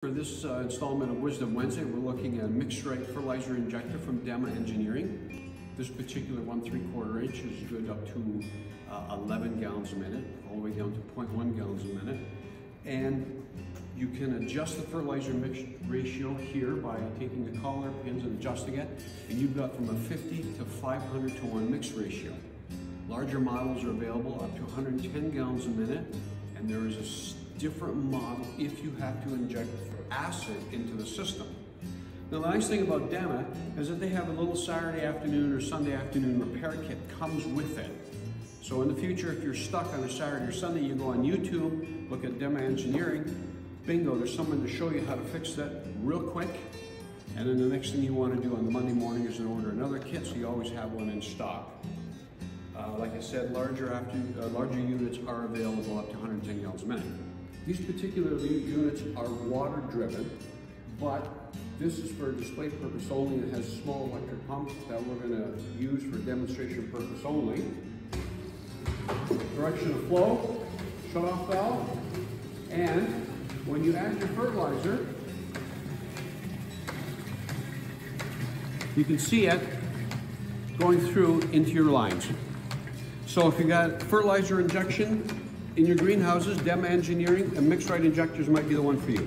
For this installment of Wisdom Wednesday, we're looking at a MixRite Fertilizer Injector from Dema Engineering. This particular 1 3/4 inch is good up to 11 gallons a minute, all the way down to 0.1 gallons a minute. And you can adjust the fertilizer mix ratio here by taking the collar pins and adjusting it. And you've got from a 50 to 500 to 1 mix ratio. Larger models are available up to 110 gallons a minute. And there is a different model if you have to inject acid into the system. Now the nice thing about Dema is that they have a little Saturday afternoon or Sunday afternoon repair kit comes with it. So in the future, if you're stuck on a Saturday or Sunday, you go on YouTube, look at Dema Engineering, bingo, there's someone to show you how to fix that real quick. And then the next thing you want to do on the Monday morning is to order another kit, so you always have one in stock. Like I said, larger units are available up to 110 gallons a minute. These particular units are water driven, but this is for display purpose only. It has a small electric pump that we're going to use for demonstration purpose only. Direction of flow, shut off valve, and when you add your fertilizer, you can see it going through into your lines. So if you got fertilizer injection in your greenhouses, Dema Engineering and MixRite injectors might be the one for you.